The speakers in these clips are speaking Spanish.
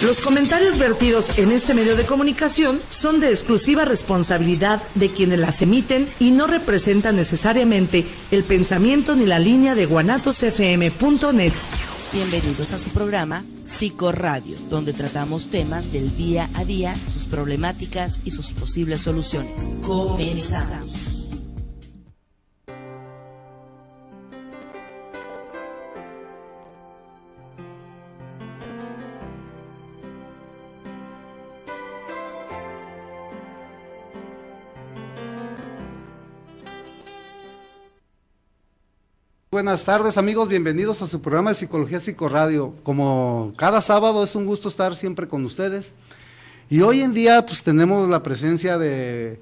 Los comentarios vertidos en este medio de comunicación son de exclusiva responsabilidad de quienes las emiten y no representan necesariamente el pensamiento ni la línea de guanatosfm.net. Bienvenidos a su programa Psicoradio, donde tratamos temas del día a día, sus problemáticas y sus posibles soluciones. Comenzamos. Buenas tardes amigos, bienvenidos a su programa de Psicología Psicoradio. Como cada sábado es un gusto estar siempre con ustedes y hoy en día pues tenemos la presencia de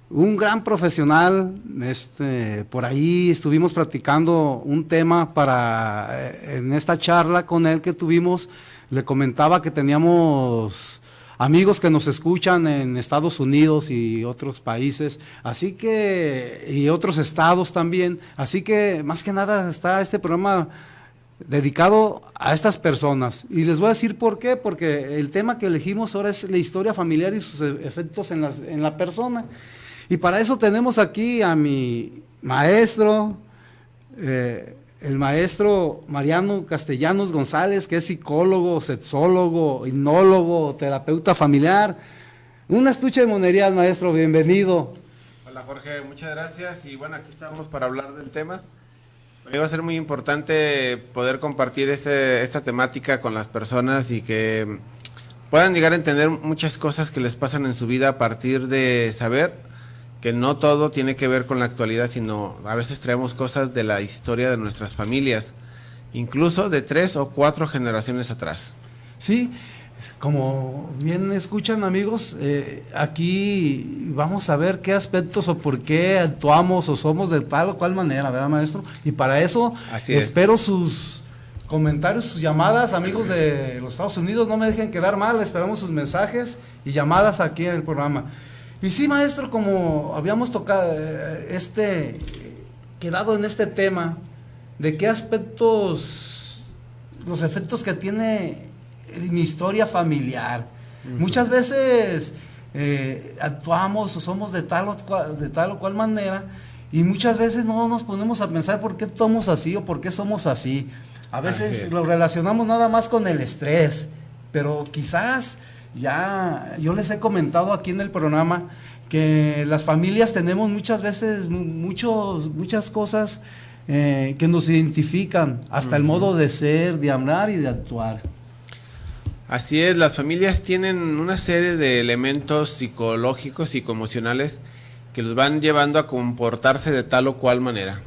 un gran profesional. Por ahí estuvimos practicando un tema en esta charla con él que tuvimos. Le comentaba que teníamos amigos que nos escuchan en Estados Unidos y otros países, y otros estados también, así que más que nada está este programa dedicado a estas personas, y les voy a decir por qué, porque el tema que elegimos ahora es la historia familiar y sus efectos en la persona, y para eso tenemos aquí a mi maestro, el maestro Mariano Castellanos González, que es psicólogo, sexólogo, hipnólogo, terapeuta familiar. Un estuche de monerías, maestro, bienvenido. Hola Jorge, muchas gracias y bueno, aquí estamos para hablar del tema. Bueno, va a ser muy importante poder compartir esta temática con las personas y que puedan llegar a entender muchas cosas que les pasan en su vida a partir de saber que no todo tiene que ver con la actualidad, sino a veces traemos cosas de la historia de nuestras familias, incluso de 3 o 4 generaciones atrás. Sí, como bien escuchan amigos, aquí vamos a ver qué aspectos o por qué actuamos o somos de tal o cual manera, ¿verdad, maestro? Y para eso espero sus comentarios, sus llamadas, amigos de los Estados Unidos, no me dejen quedar mal, esperamos sus mensajes y llamadas aquí en el programa. Y sí, maestro, como habíamos tocado, quedado en este tema, de qué aspectos, los efectos que tiene mi historia familiar. Muchas veces actuamos o somos de tal o cual manera, y muchas veces no nos ponemos a pensar por qué somos así o por qué somos así. A veces lo relacionamos nada más con el estrés, pero quizás ya yo les he comentado aquí en el programa que las familias tenemos muchas veces muchas cosas que nos identifican, hasta el modo de ser, de hablar y de actuar. Así es, las familias tienen una serie de elementos psicológicos, psicoemocionales que los van llevando a comportarse de tal o cual manera.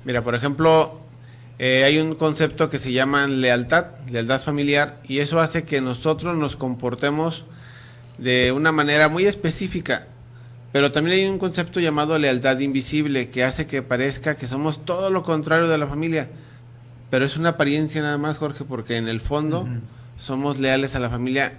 Mira, por ejemplo, hay un concepto que se llama lealtad familiar, y eso hace que nosotros nos comportemos de una manera muy específica, pero también hay un concepto llamado lealtad invisible que hace que parezca que somos todo lo contrario de la familia, pero es una apariencia nada más, Jorge, porque en el fondo somos leales a la familia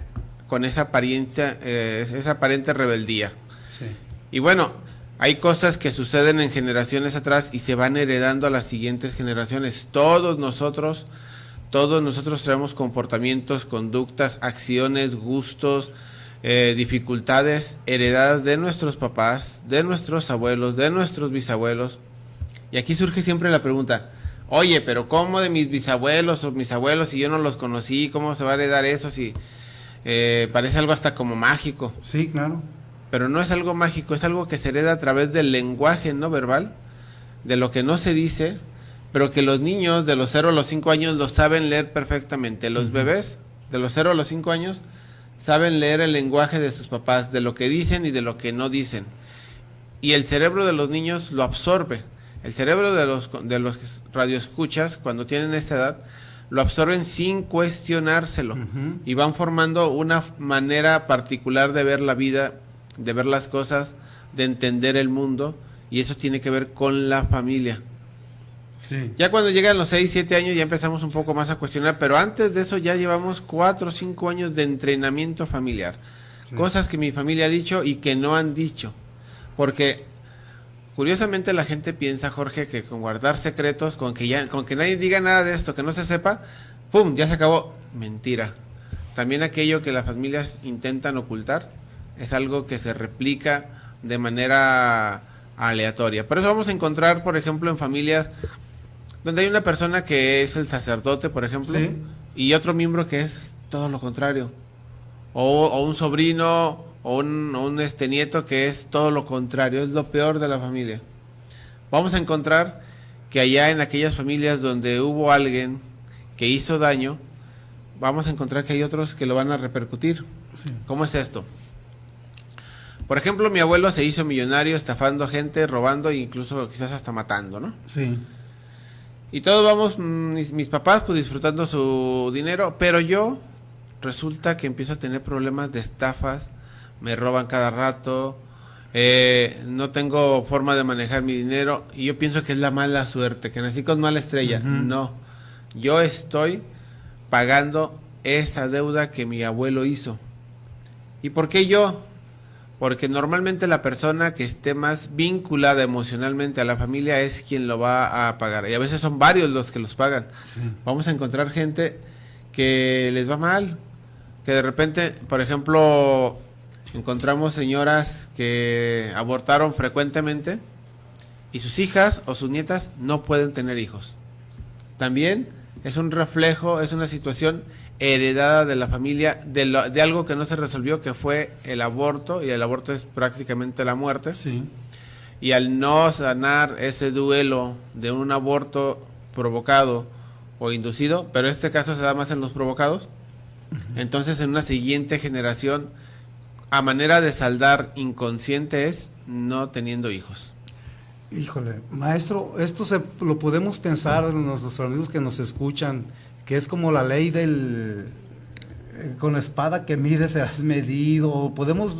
con esa apariencia, esa aparente rebeldía. Sí. Y bueno, hay cosas que suceden en generaciones atrás y se van heredando a las siguientes generaciones. Todos nosotros traemos comportamientos, conductas, acciones, gustos, dificultades heredadas de nuestros papás, de nuestros abuelos, de nuestros bisabuelos. Y aquí surge siempre la pregunta, oye, pero ¿cómo de mis bisabuelos o mis abuelos si yo no los conocí? ¿Cómo se va a heredar eso si parece algo hasta como mágico? Sí, claro. Pero no es algo mágico, es algo que se hereda a través del lenguaje no verbal, de lo que no se dice, pero que los niños de los 0 a los 5 años lo saben leer perfectamente. Los bebés de los 0 a los 5 años saben leer el lenguaje de sus papás, de lo que dicen y de lo que no dicen. Y el cerebro de los niños lo absorbe. El cerebro de los radioescuchas, cuando tienen esta edad, lo absorben sin cuestionárselo. Y van formando una manera particular de ver la vida, de ver las cosas, de entender el mundo, y eso tiene que ver con la familia. Sí. Ya cuando llegan los 6, 7 años ya empezamos un poco más a cuestionar, pero antes de eso ya llevamos 4 o 5 años de entrenamiento familiar. Sí. Cosas que mi familia ha dicho y que no han dicho. Porque curiosamente la gente piensa, Jorge, que con guardar secretos, con que nadie diga nada de esto, que no se sepa, ¡pum!, ya se acabó. Mentira. también aquello que las familias intentan ocultar es algo que se replica de manera aleatoria. Por eso vamos a encontrar, por ejemplo, en familias donde hay una persona que es el sacerdote, por ejemplo, sí, y otro miembro que es todo lo contrario. O un sobrino o un nieto que es todo lo contrario, es lo peor de la familia. Vamos a encontrar que allá en aquellas familias donde hubo alguien que hizo daño, vamos a encontrar que hay otros que lo van a repercutir. sí. ¿Cómo es esto? Por ejemplo, mi abuelo se hizo millonario estafando gente, robando e incluso quizás hasta matando, ¿no? Sí. Y todos vamos, mis papás, pues disfrutando su dinero, pero yo resulta que empiezo a tener problemas de estafas, me roban cada rato, no tengo forma de manejar mi dinero y yo pienso que es la mala suerte, que nací con mala estrella. No, yo estoy pagando esa deuda que mi abuelo hizo. ¿Y por qué yo? Porque normalmente la persona que esté más vinculada emocionalmente a la familia es quien lo va a pagar. Y a veces son varios los que los pagan. Sí. Vamos a encontrar gente que les va mal. Que de repente, por ejemplo, encontramos señoras que abortaron frecuentemente y sus hijas o sus nietas no pueden tener hijos. También es un reflejo, es una situación heredada de la familia, de algo que no se resolvió, que fue el aborto, y el aborto es prácticamente la muerte. Sí. Y al no sanar ese duelo de un aborto provocado o inducido, pero este caso se da más en los provocados, entonces en una siguiente generación, a manera de saldar inconsciente es no teniendo hijos. Híjole, maestro, esto lo podemos pensar en nuestros amigos que nos escuchan, que es como la ley del con espada que mide serás medido. ¿Podemos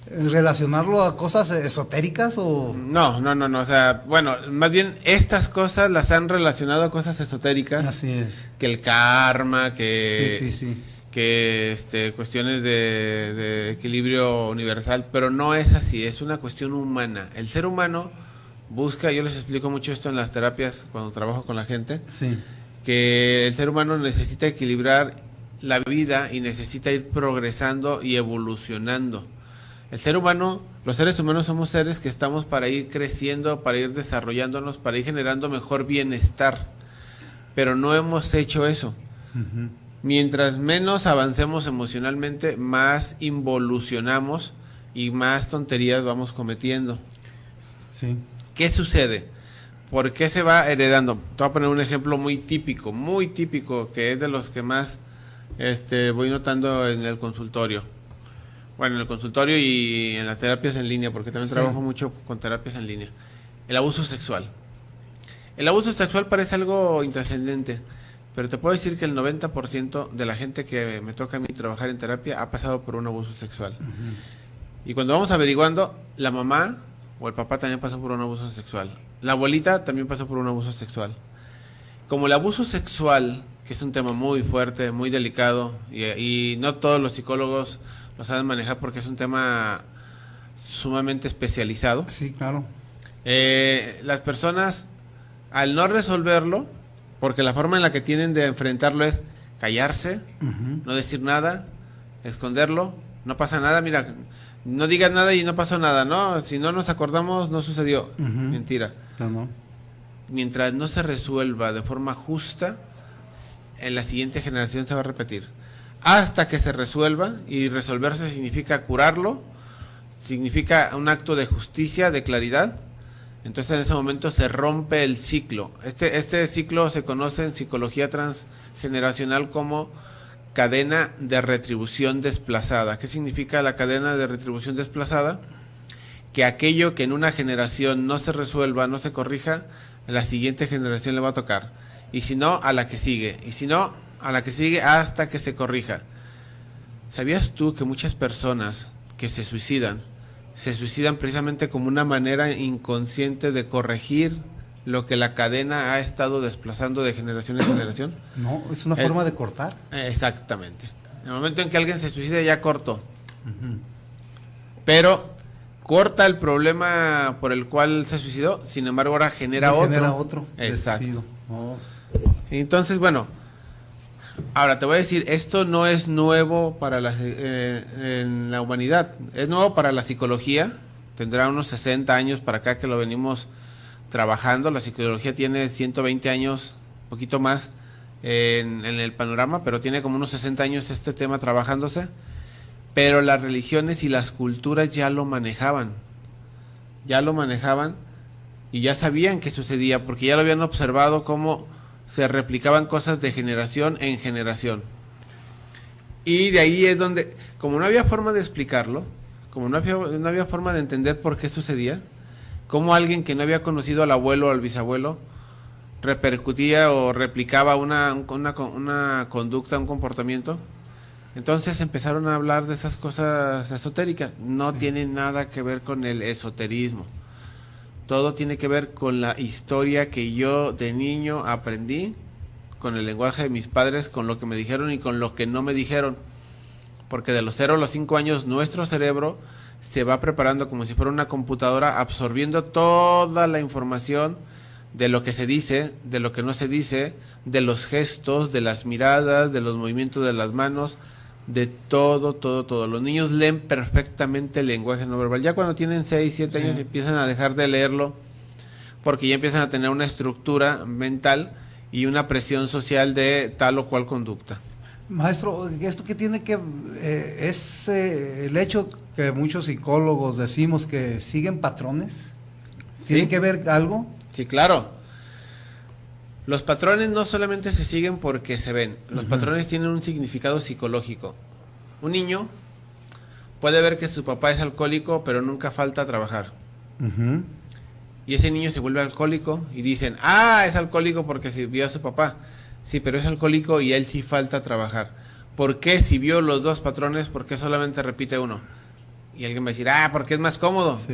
relacionarlo a cosas esotéricas o...? No, o sea, bueno, más bien estas cosas las han relacionado a cosas esotéricas. Así es. Que el karma, que... Sí. Que cuestiones de equilibrio universal, pero no es así, es una cuestión humana. El ser humano busca, yo les explico mucho esto en las terapias cuando trabajo con la gente, Sí. que el ser humano necesita equilibrar la vida y necesita ir progresando y evolucionando. El ser humano, los seres humanos somos seres que estamos para ir creciendo, para ir desarrollándonos, para ir generando mejor bienestar, pero no hemos hecho eso. Uh-huh. Mientras menos avancemos emocionalmente, más involucionamos y más tonterías vamos cometiendo. Sí. ¿Qué sucede? ¿Por qué se va heredando? Te voy a poner un ejemplo muy típico, que es de los que más voy notando en el consultorio. Bueno, en el consultorio y en las terapias en línea, porque también trabajo mucho con terapias en línea. El abuso sexual. El abuso sexual parece algo intrascendente, pero te puedo decir que el 90% de la gente que me toca a mí trabajar en terapia ha pasado por un abuso sexual. Uh-huh. Y cuando vamos averiguando, la mamá o el papá también pasó por un abuso sexual. La abuelita también pasó por un abuso sexual. Como el abuso sexual, que es un tema muy fuerte, muy delicado, y no todos los psicólogos lo saben manejar porque es un tema sumamente especializado. Sí, claro. Las personas, al no resolverlo, porque la forma en la que tienen de enfrentarlo es callarse, uh-huh, no decir nada, esconderlo, no pasa nada, mira, no digas nada y no pasó nada, ¿no? Si no nos acordamos, no sucedió. Uh-huh. Mentira. No. Mientras no se resuelva de forma justa, en la siguiente generación se va a repetir. Hasta que se resuelva, y resolverse significa curarlo, significa un acto de justicia, de claridad. Entonces en ese momento se rompe el ciclo. Este ciclo se conoce en psicología transgeneracional como cadena de retribución desplazada. ¿Qué significa la cadena de retribución desplazada? Que aquello que en una generación no se resuelva, no se corrija, a la siguiente generación le va a tocar. Y si no, a la que sigue. Y si no, a la que sigue hasta que se corrija. ¿Sabías tú que muchas personas que se suicidan precisamente como una manera inconsciente de corregir lo que la cadena ha estado desplazando de generación en generación? No, es una forma de cortar. Exactamente. En el momento en que alguien se suicida ya cortó. Uh-huh. Pero corta el problema por el cual se suicidó, sin embargo ahora genera otro. Genera otro. Exacto. Oh. Entonces, bueno, Ahora te voy a decir, esto no es nuevo para en la humanidad, es nuevo para la psicología. Tendrá unos 60 años para acá que lo venimos trabajando. La psicología tiene 120 años, un poquito más en el panorama, pero tiene como unos 60 años este tema trabajándose. Pero las religiones y las culturas ya lo manejaban y ya sabían qué sucedía, porque ya lo habían observado cómo se replicaban cosas de generación en generación. Y de ahí es donde, como no había forma de explicarlo, como no había forma de entender por qué sucedía, cómo alguien que no había conocido al abuelo o al bisabuelo repercutía o replicaba una conducta, un comportamiento. Entonces empezaron a hablar de esas cosas esotéricas. No tienen nada que ver con el esoterismo. Todo tiene que ver con la historia que yo de niño aprendí, con el lenguaje de mis padres, con lo que me dijeron y con lo que no me dijeron. Porque de los 0 a los 5 años nuestro cerebro se va preparando como si fuera una computadora, absorbiendo toda la información de lo que se dice, de lo que no se dice, de los gestos, de las miradas, de los movimientos de las manos, de todo. Los niños leen perfectamente el lenguaje no verbal. Ya cuando tienen 6, 7 años empiezan a dejar de leerlo, porque ya empiezan a tener una estructura mental y una presión social de tal o cual conducta. Maestro, ¿esto qué tiene que es el hecho que muchos psicólogos decimos que siguen patrones? ¿Tiene que ver algo? Sí, claro. Los patrones no solamente se siguen porque se ven, los patrones tienen un significado psicológico. Un niño puede ver que su papá es alcohólico, pero nunca falta a trabajar. Y ese niño se vuelve alcohólico y dicen, es alcohólico porque sirvió a su papá. Sí, pero es alcohólico y él sí falta a trabajar. ¿Por qué si vio los dos patrones, por qué solamente repite uno? Y alguien va a decir, porque es más cómodo. Sí.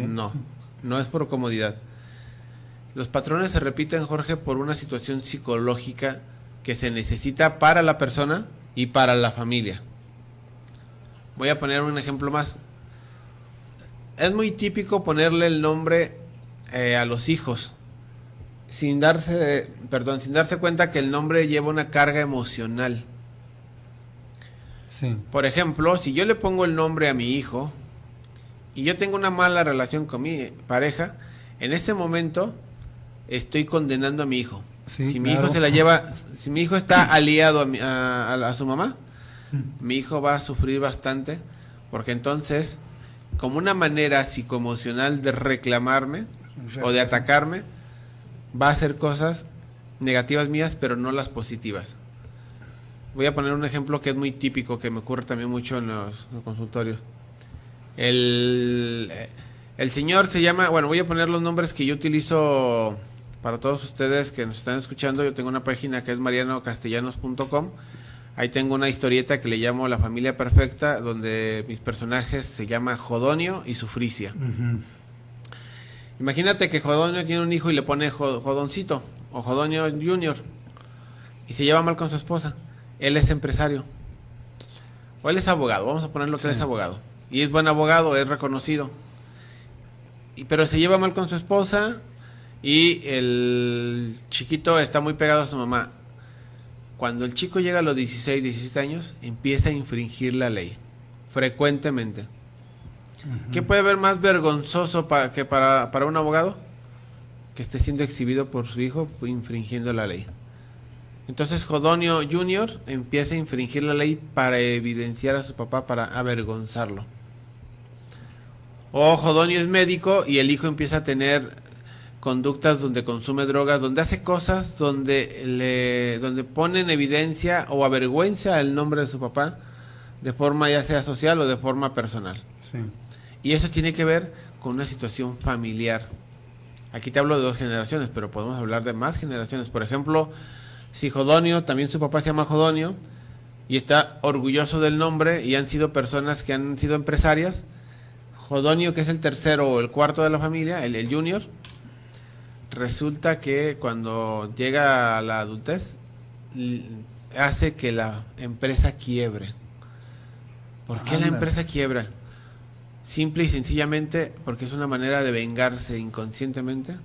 No es por comodidad. Los patrones se repiten, Jorge, por una situación psicológica que se necesita para la persona y para la familia. Voy a poner un ejemplo más. Es muy típico ponerle el nombre a los hijos sin darse cuenta que el nombre lleva una carga emocional. Sí. Por ejemplo, si yo le pongo el nombre a mi hijo y yo tengo una mala relación con mi pareja, en ese momento estoy condenando a mi hijo. Sí, si mi hijo se la lleva, si mi hijo está aliado a su mamá, mi hijo va a sufrir bastante, porque entonces, como una manera psicoemocional de reclamarme o de atacarme, va a hacer cosas negativas mías, pero no las positivas. Voy a poner un ejemplo que es muy típico, que me ocurre también mucho en los consultorios. El señor se llama, voy a poner los nombres que yo utilizo para todos ustedes que nos están escuchando. Yo tengo una página que es marianocastellanos.com. Ahí tengo una historieta que le llamo La Familia Perfecta, donde mis personajes se llama Jodonio y Sufricia. Imagínate que Jodonio tiene un hijo y le pone Jodoncito o Jodonio Junior y se lleva mal con su esposa. Él es empresario o él es abogado, vamos a ponerlo que él es abogado y es buen abogado, es reconocido, pero se lleva mal con su esposa y el chiquito está muy pegado a su mamá. Cuando el chico llega a los 16, 17 años, empieza a infringir la ley frecuentemente. ¿Qué puede haber más vergonzoso que para un abogado? Que esté siendo exhibido por su hijo infringiendo la ley. Entonces Jodonio Junior empieza a infringir la ley para evidenciar a su papá, para avergonzarlo. O Jodonio es médico y el hijo empieza a tener conductas donde consume drogas, donde hace cosas, donde pone en evidencia o avergüenza el nombre de su papá de forma ya sea social o de forma personal. Sí. Y eso tiene que ver con una situación familiar. Aquí te hablo de 2 generaciones, pero podemos hablar de más generaciones. Por ejemplo, si Jodonio, también su papá se llama Jodonio, y está orgulloso del nombre, y han sido personas que han sido empresarias, Jodonio, que es el tercero o el cuarto de la familia, el junior, resulta que cuando llega a la adultez, hace que la empresa quiebre. ¿Por qué la empresa quiebra? Simple y sencillamente porque es una manera de vengarse inconscientemente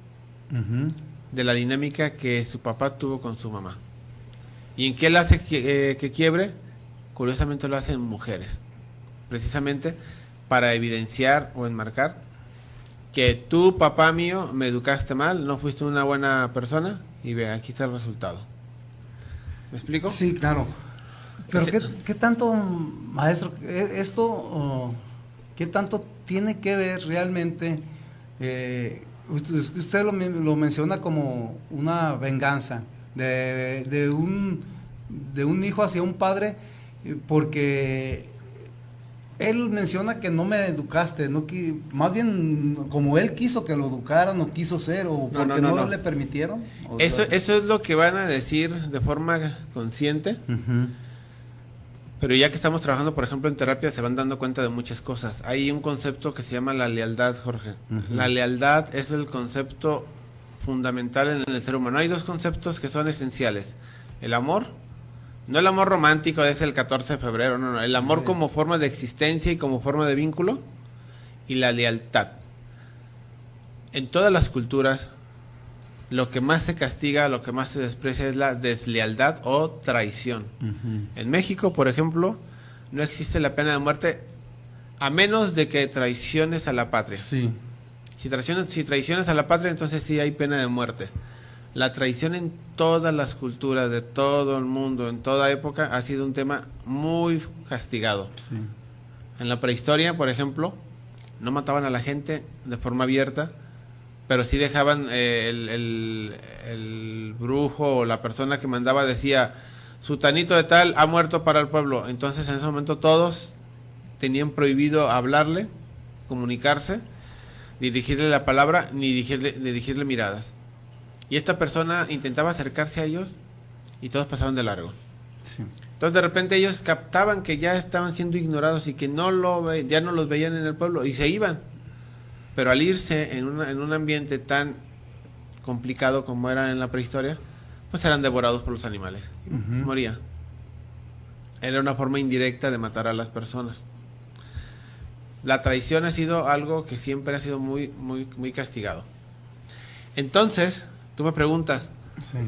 de la dinámica que su papá tuvo con su mamá. ¿Y en qué le hace que quiebre? Curiosamente lo hacen mujeres, precisamente para evidenciar o enmarcar que tú, papá mío, me educaste mal, no fuiste una buena persona, y ve, aquí está el resultado. ¿Me explico? Sí, claro. Pero ¿qué tanto, maestro, qué tanto tiene que ver realmente? Usted lo menciona como una venganza de un hijo hacia un padre, porque él menciona que no me educaste, más bien como él quiso que lo educaran, no quiso ser, o porque no le permitieron. Eso es lo que van a decir de forma consciente. Uh-huh. Pero ya que estamos trabajando, por ejemplo, en terapia, se van dando cuenta de muchas cosas. Hay un concepto que se llama la lealtad, Jorge. Uh-huh. La lealtad es el concepto fundamental en el ser humano. Hay dos conceptos que son esenciales. El amor, no el amor romántico, es el 14 de febrero, no. El amor como forma de existencia y como forma de vínculo, y la lealtad. En todas las culturas, lo que más se castiga, lo que más se desprecia es la deslealtad o traición. Uh-huh. En México, por ejemplo, no existe la pena de muerte a menos de que traiciones a la patria. Sí. Si traiciones a la patria, entonces sí hay pena de muerte. La traición en todas las culturas de todo el mundo, en toda época, ha sido un tema muy castigado. Sí. En la prehistoria, por ejemplo, no mataban a la gente de forma abierta, pero sí dejaban el brujo o la persona que mandaba decía, sutanito de tal ha muerto para el pueblo. Entonces en ese momento todos tenían prohibido hablarle, comunicarse, dirigirle la palabra, ni dirigirle miradas. Y esta persona intentaba acercarse a ellos y todos pasaban de largo. Sí. Entonces de repente ellos captaban que ya estaban siendo ignorados y que ya no los veían en el pueblo y se iban. Pero al irse en un ambiente tan complicado como era en la prehistoria, pues eran devorados por los animales. Uh-huh. Morían. Era una forma indirecta de matar a las personas. La traición ha sido algo que siempre ha sido muy, muy, muy castigado. Entonces, tú me preguntas, sí,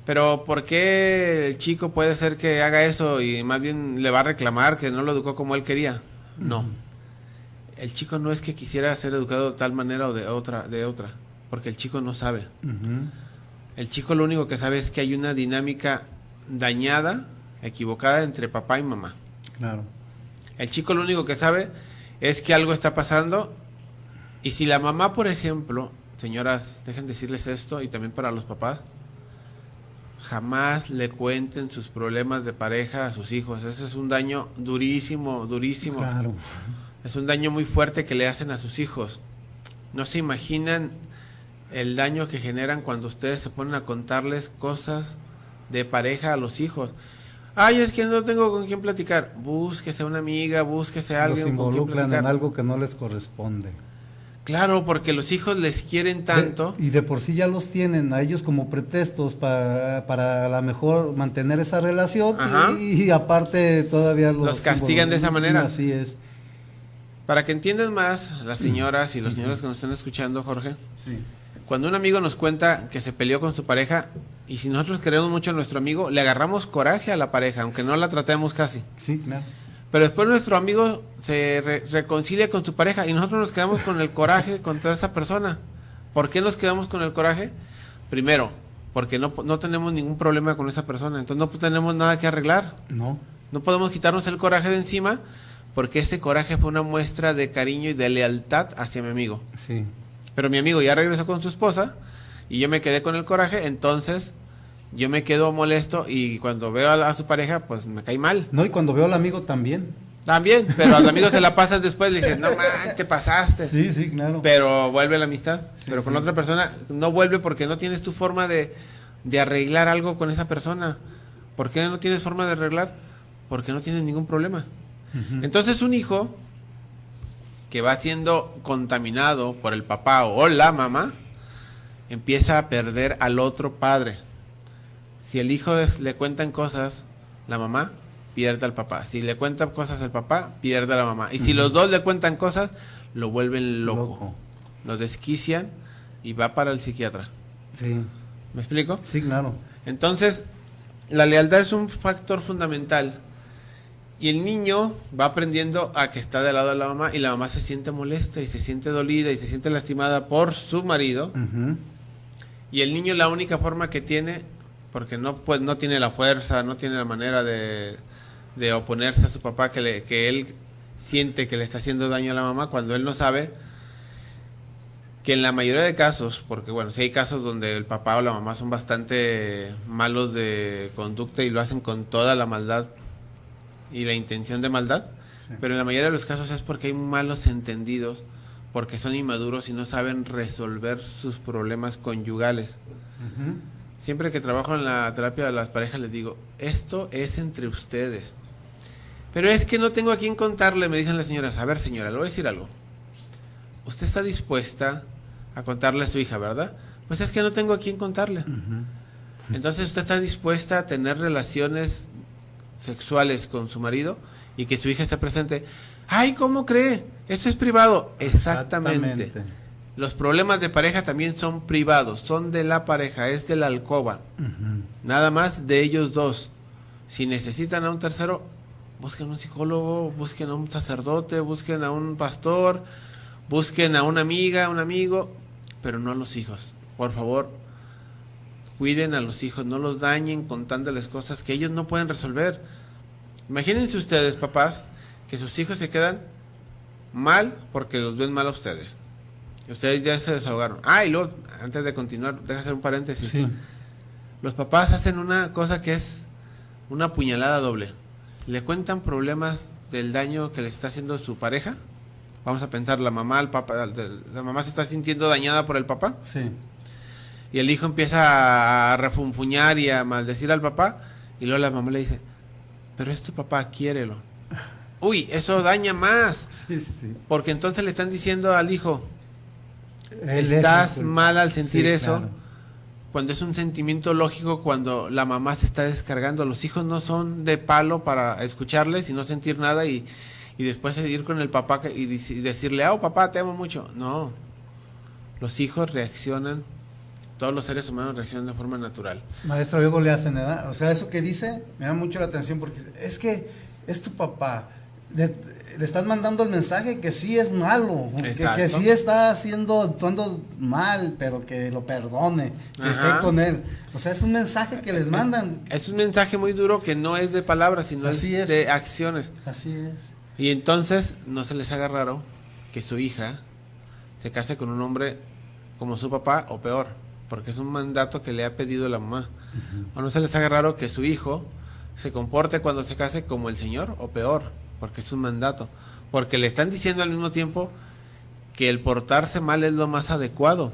pero ¿por qué el chico puede ser que haga eso y más bien le va a reclamar que no lo educó como él quería? Uh-huh. No. El chico no es que quisiera ser educado de tal manera o de otra, porque el chico no sabe. Uh-huh. El chico lo único que sabe es que hay una dinámica dañada, equivocada entre papá y mamá. Claro. El chico lo único que sabe es que algo está pasando, y si la mamá, por ejemplo, señoras, dejen decirles esto, y también para los papás, jamás le cuenten sus problemas de pareja a sus hijos. Ese es un daño durísimo, durísimo. Claro. Es un daño muy fuerte que le hacen a sus hijos. No se imaginan el daño que generan cuando ustedes se ponen a contarles cosas de pareja a los hijos. Ay, es que no tengo con quién platicar. Búsquese una amiga, búsquese a alguien con quien platicar. Los involucran en algo que no les corresponde. Claro, porque los hijos les quieren tanto. Y de por sí ya los tienen a ellos como pretextos para a lo mejor mantener esa relación. Y aparte todavía los castigan de esa manera. Así es. Para que entiendan más las señoras y los señores que nos están escuchando, Jorge, sí, cuando un amigo nos cuenta que se peleó con su pareja, y si nosotros queremos mucho a nuestro amigo, le agarramos coraje a la pareja, aunque no la tratemos casi. Sí, claro. Pero después nuestro amigo se reconcilia con su pareja y nosotros nos quedamos con el coraje contra esa persona. ¿Por qué nos quedamos con el coraje? Primero, porque no tenemos ningún problema con esa persona, entonces no tenemos nada que arreglar. No podemos quitarnos el coraje de encima, porque ese coraje fue una muestra de cariño y de lealtad hacia mi amigo. Sí. Pero mi amigo ya regresó con su esposa y yo me quedé con el coraje, entonces yo me quedo molesto y cuando veo a su pareja, pues me cae mal. No, y cuando veo al amigo también. También, pero al amigo se la pasas después, le dices, no man, te pasaste. Sí, sí, claro. Pero vuelve la amistad. Sí, pero con la otra persona no vuelve porque no tienes tu forma de arreglar algo con esa persona. ¿Por qué no tienes forma de arreglar? Porque no tienes ningún problema. Uh-huh. Entonces un hijo que va siendo contaminado por el papá o la mamá empieza a perder al otro padre. Si el hijo le cuentan cosas, la mamá pierde al papá. Si le cuentan cosas al papá, pierde a la mamá. Y si los dos le cuentan cosas, lo vuelven loco. Lo desquician y va para el psiquiatra. Sí. ¿Me explico? Sí, claro. Entonces, la lealtad es un factor fundamental. Y el niño va aprendiendo a que está del lado de la mamá y la mamá se siente molesta y se siente dolida y se siente lastimada por su marido. Y el niño la única forma que tiene, porque no tiene la fuerza, no tiene la manera de oponerse a su papá, que él siente que le está haciendo daño a la mamá, cuando él no sabe que en la mayoría de casos, porque bueno, si hay casos donde el papá o la mamá son bastante malos de conducta y lo hacen con toda la maldad y la intención de maldad, sí. Pero en la mayoría de los casos es porque hay malos entendidos, porque son inmaduros y no saben resolver sus problemas conyugales. Siempre que trabajo en la terapia de las parejas les digo, esto es entre ustedes. Pero es que no tengo a quién contarle, me dicen las señoras. A ver, señora, le voy a decir algo. Usted está dispuesta a contarle a su hija, ¿verdad? Pues es que no tengo a quién contarle. Entonces usted está dispuesta a tener relaciones sexuales con su marido y que su hija esté presente. ¡Ay, cómo cree! Eso es privado. Exactamente. Los problemas de pareja también son privados, son de la pareja, es de la alcoba. Nada más de ellos dos. Si necesitan a un tercero, busquen un psicólogo, busquen a un sacerdote, busquen a un pastor, busquen a una amiga, un amigo, pero no a los hijos. Por favor, cuiden a los hijos, no los dañen contándoles cosas que ellos no pueden resolver. Imagínense ustedes, papás, que sus hijos se quedan mal porque los ven mal a ustedes. Y ustedes ya se desahogaron. Y luego, antes de continuar, deja hacer un paréntesis. Sí. Los papás hacen una cosa que es una puñalada doble. Le cuentan problemas del daño que le está haciendo su pareja. Vamos a pensar, la mamá se está sintiendo dañada por el papá. Sí. Y el hijo empieza a refunfuñar y a maldecir al papá. Y luego la mamá le dice, pero es tu papá, quiérelo. Uy, eso daña más. Sí, sí. Porque entonces le están diciendo al hijo, estás mal al sentir eso. Claro. Cuando es un sentimiento lógico, cuando la mamá se está descargando. Los hijos no son de palo para escucharles y no sentir nada y después seguir con el papá y decirle, papá, te amo mucho. No, los hijos reaccionan, todos los seres humanos reaccionan de forma natural. Maestro, luego le hacen, ¿verdad? O sea, eso que dice me da mucho la atención porque es que es tu papá. Le estás mandando el mensaje que sí es malo, que sí está actuando mal, pero que lo perdone, que esté con él. O sea, es un mensaje que les mandan. Es un mensaje muy duro que no es de palabras, sino es de acciones. Así es. Y entonces no se les haga raro que su hija se case con un hombre como su papá o peor, porque es un mandato que le ha pedido la mamá. O no se les haga raro que su hijo se comporte cuando se case como el señor o peor, porque es un mandato, porque le están diciendo al mismo tiempo que el portarse mal es lo más adecuado,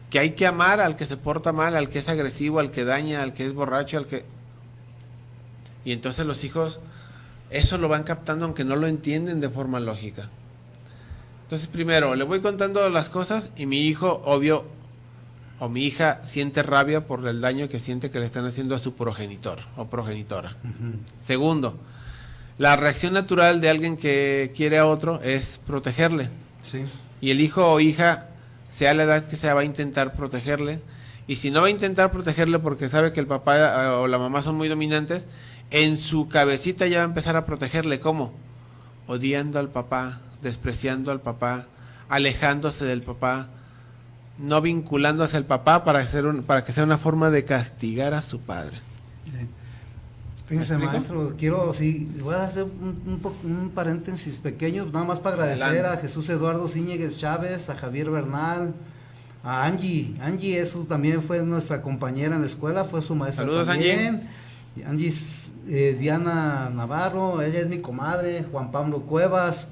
que hay que amar al que se porta mal, al que es agresivo, al que daña, al que es borracho, al que... Y entonces los hijos eso lo van captando aunque no lo entienden de forma lógica. Entonces primero le voy contando las cosas y mi hijo, obvio, o mi hija siente rabia por el daño que siente que le están haciendo a su progenitor o progenitora. Segundo, la reacción natural de alguien que quiere a otro es protegerle. Sí. Y el hijo o hija, sea la edad que sea, va a intentar protegerle. Y si no va a intentar protegerle porque sabe que el papá o la mamá son muy dominantes, en su cabecita ya va a empezar a protegerle. ¿Cómo? Odiando al papá, despreciando al papá, alejándose del papá, no vinculándose al papá para que sea una forma de castigar a su padre. Fíjese, maestro, voy a hacer un paréntesis pequeño, nada más para agradecer a Jesús Eduardo Zíñiguez Chávez, a Javier Bernal, a Angie. Angie, eso también fue nuestra compañera en la escuela, fue su maestra. Saludos, también. Angie Diana Navarro, ella es mi comadre, Juan Pablo Cuevas.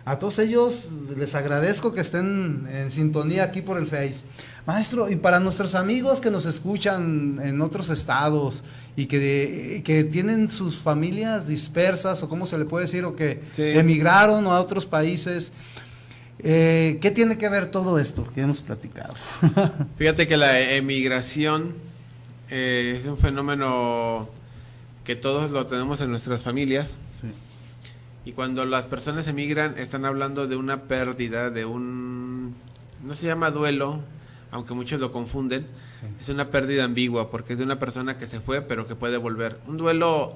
A todos ellos les agradezco que estén en sintonía aquí por el Face. Maestro, y para nuestros amigos que nos escuchan en otros estados y que tienen sus familias dispersas, o cómo se le puede decir, o que emigraron a otros países, ¿qué tiene que ver todo esto que hemos platicado? Fíjate que la emigración es un fenómeno que todos lo tenemos en nuestras familias. Sí. Y cuando las personas emigran, están hablando de una pérdida, no se llama duelo, aunque muchos lo confunden, Sí. es una pérdida ambigua, porque es de una persona que se fue, pero que puede volver. Un duelo,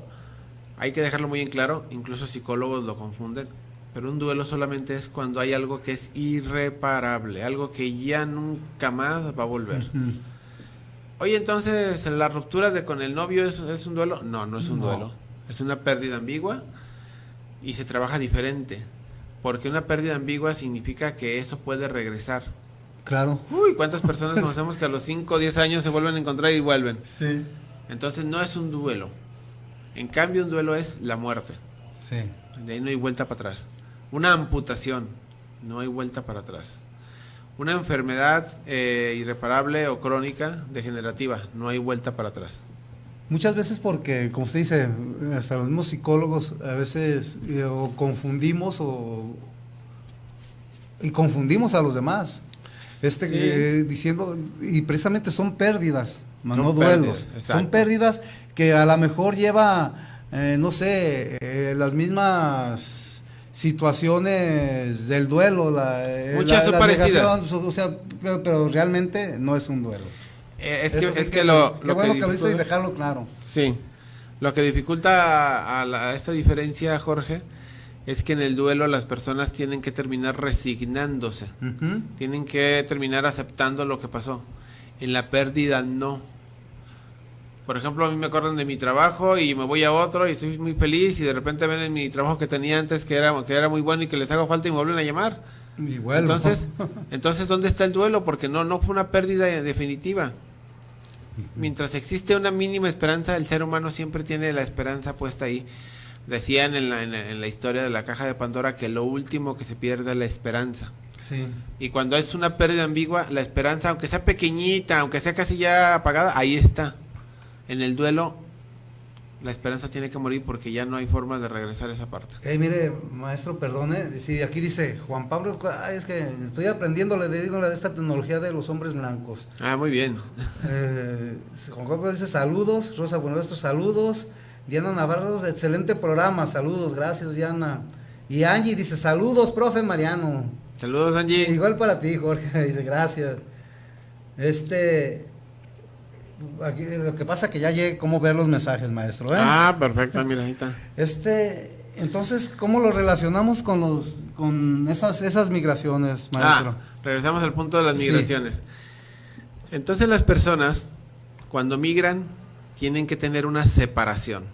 hay que dejarlo muy en claro, incluso psicólogos lo confunden, pero un duelo solamente es cuando hay algo que es irreparable, algo que ya nunca más va a volver. Oye, entonces, ¿la ruptura con el novio es un duelo? No, no es un duelo. Es una pérdida ambigua y se trabaja diferente. Porque una pérdida ambigua significa que eso puede regresar. Claro. Uy, ¿cuántas personas conocemos que a los 5 o 10 años se vuelven a encontrar y vuelven? Sí. Entonces no es un duelo. En cambio, un duelo es la muerte. Sí. De ahí no hay vuelta para atrás. Una amputación, no hay vuelta para atrás. Una enfermedad irreparable o crónica, degenerativa, no hay vuelta para atrás. Muchas veces porque, como usted dice, hasta los mismos psicólogos a veces o confundimos y confundimos a los demás. Sí. Diciendo, y precisamente son pérdidas, no Son duelos. pérdidas, exacto. Son pérdidas que a lo mejor lleva, no sé, las mismas situaciones del duelo, Muchas son parecidas. negación, o sea, pero realmente no es un duelo. Es Eso sí que lo qué bueno que lo hizo y dificulta- dejarlo claro. Sí, lo que dificulta a esta diferencia, Jorge, es que en el duelo las personas tienen que terminar resignándose, Ujú. tienen que terminar aceptando lo que pasó. En la pérdida no. Por ejemplo, a mí me corren de mi trabajo y me voy a otro y estoy muy feliz y de repente ven en mi trabajo que tenía antes que era muy bueno y que les hago falta y me vuelven a llamar. Y vuelvo. Entonces, ¿dónde está el duelo? Porque no fue una pérdida definitiva. Mientras existe una mínima esperanza, el ser humano siempre tiene la esperanza puesta ahí. Decían en la historia de la caja de Pandora que lo último que se pierde es la esperanza. Sí. Y cuando es una pérdida ambigua, la esperanza, aunque sea pequeñita, aunque sea casi ya apagada, ahí está. En el duelo, la esperanza tiene que morir porque ya no hay forma de regresar a esa parte. Mire, maestro, perdone, sí, aquí dice Juan Pablo, es que estoy aprendiendo, le digo, de esta tecnología de los hombres blancos. Ah, muy bien. Juan Pablo dice saludos, Rosa Buenuestro, saludos, Diana Navarro, excelente programa, saludos, gracias Diana. Y Angie dice saludos, profe Mariano. Saludos, Angie. Igual para ti, Jorge, dice gracias. Aquí, lo que pasa que ya llegué cómo ver los mensajes, maestro, ¿eh? Ah, perfecto, mira, ahí está. Entonces, ¿cómo lo relacionamos con esas migraciones, maestro? Regresamos al punto de las Sí. migraciones. Entonces las personas, cuando migran, tienen que tener una separación.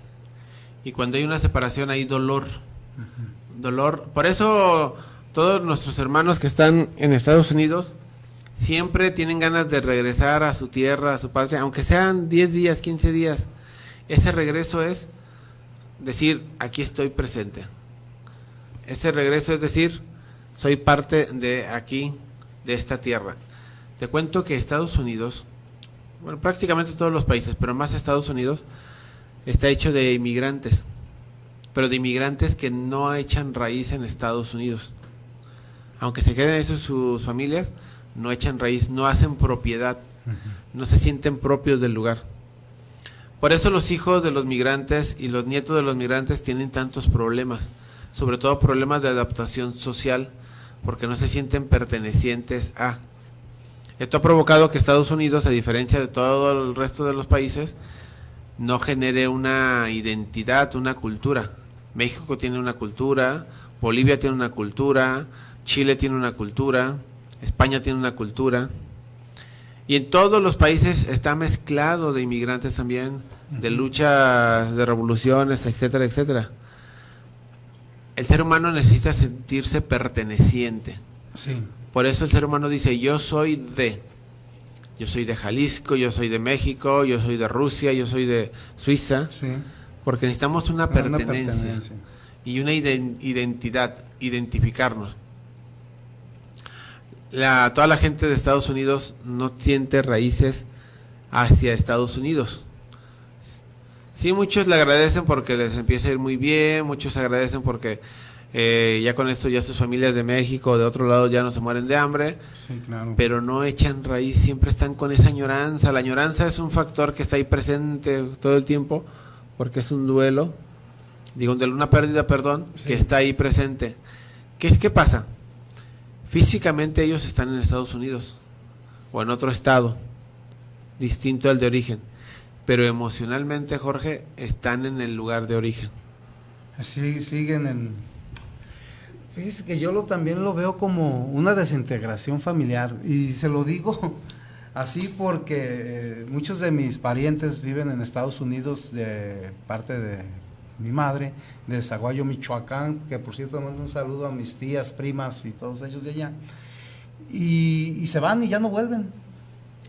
Y cuando hay una separación hay dolor. Dolor. Por eso todos nuestros hermanos que están en Estados Unidos siempre tienen ganas de regresar a su tierra, a su patria, aunque sean 10 días, 15 días. Ese regreso es decir, aquí estoy presente. Ese regreso es decir, soy parte de aquí, de esta tierra. Te cuento que Estados Unidos, bueno, prácticamente todos los países, pero más Estados Unidos, está hecho de inmigrantes, pero de inmigrantes que no echan raíz en Estados Unidos. Aunque se queden eso sus familias, no echan raíz, no hacen propiedad, no se sienten propios del lugar. Por eso los hijos de los migrantes y los nietos de los migrantes tienen tantos problemas, sobre todo problemas de adaptación social, porque no se sienten pertenecientes a. Esto ha provocado que Estados Unidos, a diferencia de todo el resto de los países, no genere una identidad, una cultura. México tiene una cultura, Bolivia tiene una cultura, Chile tiene una cultura, España tiene una cultura, y en todos los países está mezclado de inmigrantes también, de luchas, de revoluciones, etcétera, etcétera. El ser humano necesita sentirse perteneciente. Sí. Por eso el ser humano dice, yo soy de Jalisco, yo soy de México, yo soy de Rusia, yo soy de Suiza, Sí. porque necesitamos una pertenencia y una identidad, identificarnos. Toda la gente de Estados Unidos no siente raíces hacia Estados Unidos. Sí, muchos le agradecen porque les empieza a ir muy bien, muchos agradecen porque ya con esto ya sus familias de México o de otro lado ya no se mueren de hambre, Sí, claro. pero no echan raíz, siempre están con esa añoranza. La añoranza es un factor que está ahí presente todo el tiempo porque es un duelo, una pérdida, perdón, Sí. que está ahí presente. ¿Qué pasa? Físicamente ellos están en Estados Unidos, o en otro estado distinto al de origen, pero emocionalmente, Jorge, están en el lugar de origen. Sí, siguen en... Fíjese que yo también lo veo como una desintegración familiar, y se lo digo así porque muchos de mis parientes viven en Estados Unidos de parte de mi madre, de Zaguayo, Michoacán, que por cierto mando un saludo a mis tías, primas y todos ellos de allá, y se van y ya no vuelven.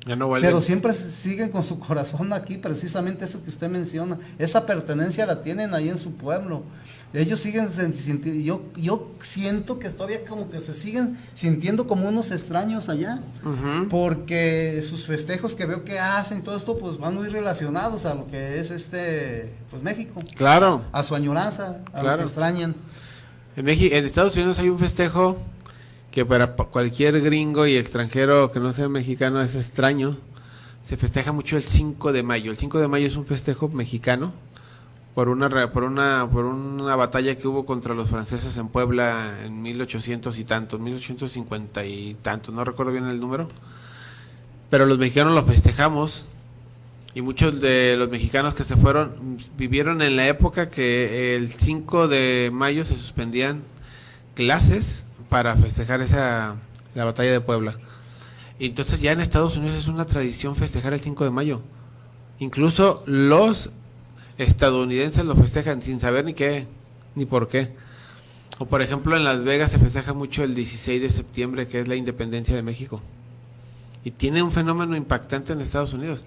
Ya no vuelven. Pero siempre siguen con su corazón aquí, precisamente eso que usted menciona, esa pertenencia la tienen ahí en su pueblo. Ellos siguen sintiendo, yo siento que todavía como que se siguen sintiendo como unos extraños allá, porque sus festejos que veo que hacen, todo esto, pues van muy relacionados a lo que es pues México. Claro. A su añoranza, a lo que extrañan. En Estados Unidos hay un festejo que para cualquier gringo y extranjero que no sea mexicano es extraño. Se festeja mucho el 5 de mayo. El 5 de mayo es un festejo mexicano por una batalla que hubo contra los franceses en Puebla en 1800 y tantos, 1850 y tantos, no recuerdo bien el número. Pero los mexicanos lo festejamos, y muchos de los mexicanos que se fueron vivieron en la época que el 5 de mayo se suspendían clases para festejar la batalla de Puebla. Y entonces ya en Estados Unidos es una tradición festejar el 5 de mayo. Incluso los estadounidenses lo festejan sin saber ni por qué. O por ejemplo en Las Vegas se festeja mucho el 16 de septiembre, que es la independencia de México. Y tiene un fenómeno impactante en Estados Unidos.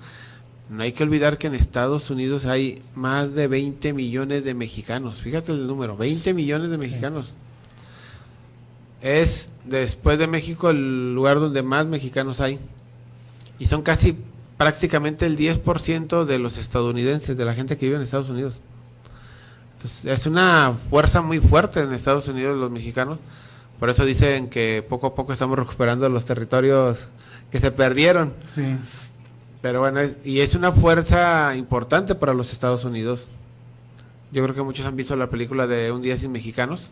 No hay que olvidar que en Estados Unidos hay más de 20 millones de mexicanos. Fíjate el número, 20 millones de mexicanos. Es, después de México, el lugar donde más mexicanos hay. Y son prácticamente el 10% de los estadounidenses, de la gente que vive en Estados Unidos. Entonces, es una fuerza muy fuerte en Estados Unidos los mexicanos. Por eso dicen que poco a poco estamos recuperando los territorios que se perdieron. Sí. Pero bueno, es una fuerza importante para los Estados Unidos. Yo creo que muchos han visto la película de Un Día Sin Mexicanos.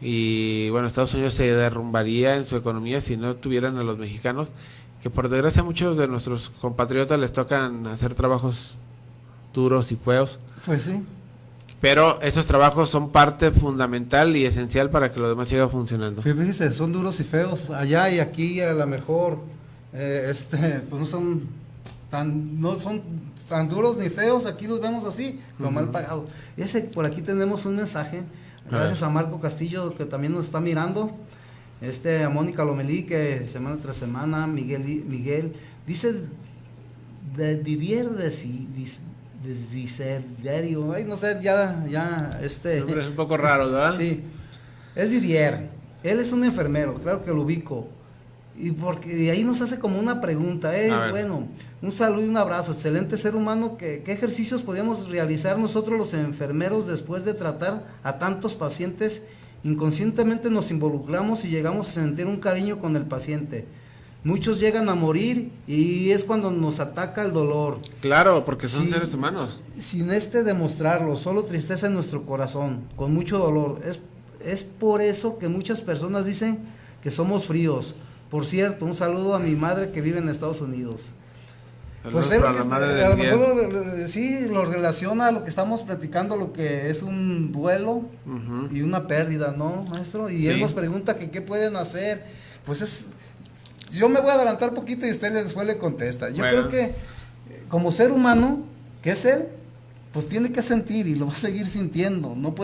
Y bueno, Estados Unidos se derrumbaría en su economía si no tuvieran a los mexicanos, que por desgracia muchos de nuestros compatriotas les tocan hacer trabajos duros y feos. Pues sí. Pero esos trabajos son parte fundamental y esencial para que lo demás siga funcionando. Fíjese, son duros y feos allá, y aquí a lo mejor pues no son tan duros ni feos. Aquí los vemos así, lo mal pagado. Por aquí tenemos un mensaje, gracias a Marco Castillo, que también nos está mirando, a Mónica Lomelí, que semana tras semana, Miguel dice de Didier de Desiderio, ay, no sé, ya es un poco raro, ¿verdad? Sí, es Didier, él es un enfermero, claro que lo ubico, y porque ahí nos hace como una pregunta, bueno, un saludo y un abrazo, excelente ser humano, ¿qué ejercicios podemos realizar nosotros los enfermeros después de tratar a tantos pacientes? Inconscientemente nos involucramos y llegamos a sentir un cariño con el paciente. Muchos llegan a morir y es cuando nos ataca el dolor. Claro, porque son seres humanos. Sin demostrarlo, solo tristeza en nuestro corazón, con mucho dolor. Es por eso que muchas personas dicen que somos fríos. Por cierto, un saludo a mi madre que vive en Estados Unidos. Pues a lo mejor sí lo relaciona a lo que estamos platicando, lo que es un duelo y una pérdida, ¿no, maestro? Y él nos pregunta que qué pueden hacer. Pues yo me voy a adelantar un poquito y usted después le contesta. Yo creo que como ser humano, que es él, pues tiene que sentir y lo va a seguir sintiendo. No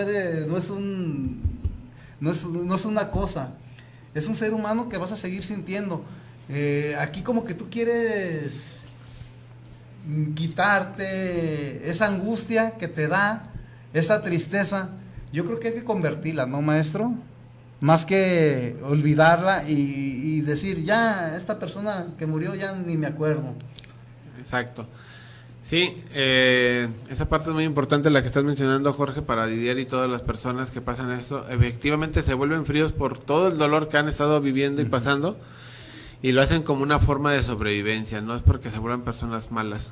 es una cosa, es un ser humano que vas a seguir sintiendo. Aquí como que tú quieres quitarte esa angustia que te da, esa tristeza. Yo creo que hay que convertirla, ¿no, maestro? Más que olvidarla y decir, ya, esta persona que murió ya ni me acuerdo. Exacto. Sí, esa parte es muy importante la que estás mencionando, Jorge, para Didier y todas las personas que pasan esto. Efectivamente se vuelven fríos por todo el dolor que han estado viviendo y pasando, y lo hacen como una forma de sobrevivencia, no es porque se vuelvan personas malas.